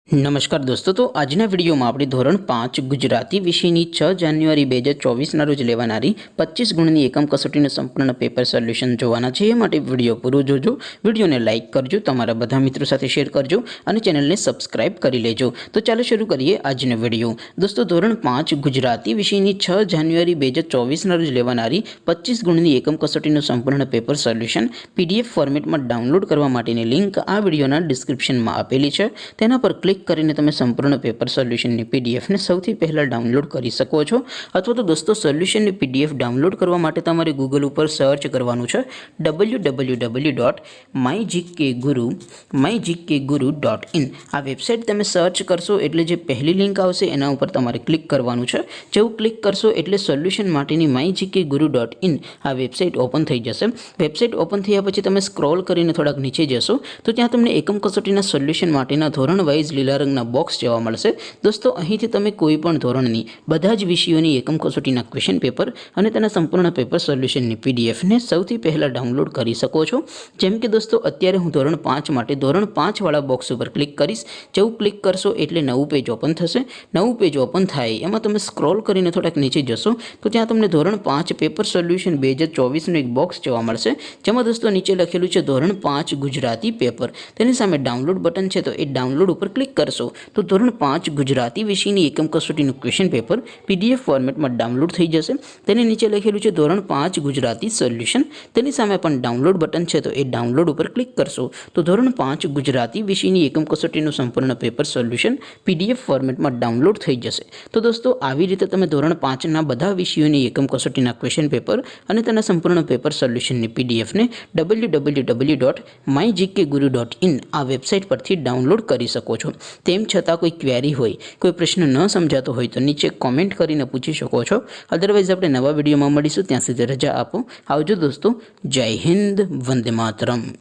नमस्कार दोस्तों, तो आजना विडियो में आपणे धोरण 5 गुजराती विषयनी 6 जान्युआरी 2024 रोज लेवानारी 25 गुणनी एकम कसोटीनुं संपूर्ण पेपर सोल्यूशन जोवाना छे। ए माटे विडियो पूरो जोजो, विडियोने लाइक करजो, तमारा बधा मित्रों साथे शेर करजो अने चेनलने सब्सक्राइब करी लेजो। तो चालो शुरू करिए आजनो विडियो। दोस्तों, धोरण 5 गुजराती विषयनी 6 जान्युआरी 2024 रोज लेवानारी 25 गुणनी एकम कसोटीनुं संपूर्ण पेपर सोल्यूशन पीडीएफ फॉर्मेट में डाउनलॉड करवा माटेनी लिंक आ विडियोना डिस्क्रिप्शन में आपेली छे। तेना पर क्लिक કરીને તમે સંપૂર્ણ પેપર સોલ્યુશનની પીડીએફને સૌથી પહેલાં ડાઉનલોડ કરી શકો છો। અથવા તો દોસ્તો, સોલ્યુશનની પીડીએફ ડાઉનલોડ કરવા માટે તમારે ગૂગલ ઉપર સર્ચ કરવાનું છે www.mygkguru.in। આ વેબસાઇટ તમે સર્ચ કરશો એટલે જે પહેલી લિંક આવશે એના ઉપર તમારે ક્લિક કરવાનું છે। જેવું ક્લિક કરશો એટલે સોલ્યુશન માટેની mygkguru.in આ વેબસાઇટ ઓપન થઈ જશે। વેબસાઇટ ઓપન થયા પછી તમે સ્ક્રોલ કરીને થોડાક નીચે જશો તો ત્યાં તમને એકમ કસોટીના સોલ્યુશન માટેના ધોરણ વાઇઝ લીલા रंगना बॉक्स जोवा मळशे। दोस्तों, અહીંથી તમે કોઈપણ ધોરણની બધા જ વિષયોની એકમ કસોટીના ક્વેશ્ચન પેપર અને તેના સંપૂર્ણ પેપર સોલ્યુશનની પીડીએફને સૌથી પહેલાં ડાઉનલોડ કરી શકો છો। જેમ કે દોસ્તો, અત્યારે હું ધોરણ 5 માટે ધોરણ 5 વાળા બોક્સ ઉપર ક્લિક કરીશ। જેવું ક્લિક કરશો એટલે નવું પેજ ઓપન થશે। નવું પેજ ઓપન થાય એમાં તમે સ્ક્રોલ કરીને થોડાક નીચે જશો તો ત્યાં તમને ધોરણ 5 પેપર સોલ્યુશન 2024નું એક બોક્સ જોવા મળશે, જેમાં દોસ્તો નીચે લખેલું છે ધોરણ 5 ગુજરાતી પેપર। તેની સામે ડાઉનલોડ બટન છે, તો એ ડાઉનલોડ ઉપર ક્લિક करशो तो धोरण 5 गुजराती विषयनी एकम कसोटीनुं क्वेश्चन पेपर पीडीएफ फॉर्मेट में डाउनलॉड थई जशे। तेनी नीचे लखेलुं छे धोरण 5 गुजराती सोल्यूशन। तेनी सामे पण डाउनलॉड बटन छे, तो ए डाउनलॉड पर क्लिक करशो तो धोरण 5 गुजराती विषयनी एकम कसोटीनुं संपूर्ण पेपर सोल्यूशन पीडीएफ फॉर्मेट में डाउनलॉड थई जशे। तो दोस्तों, आवी रीते तमे धोरण 5 ना बधा विषयोनी एकम कसोटीना क्वेश्चन पेपर अने तेना संपूर्ण पेपर सोल्यूशननी पीडीएफ ने www.mygkguru.in आ वेबसाइट परथी डाउनलॉड करी शको छो। तेम छतां कोई क्वेरी होय, कोई प्रश्न न समजातो होय तो नीचे कॉमेंट करीने पूछी शको छो। अदरवाइज आपणे नवा विडियोमां मळीशुं, त्यां सुधी रजा आपो। आवजो दोस्तों। जय हिंद, वंदे मातरम।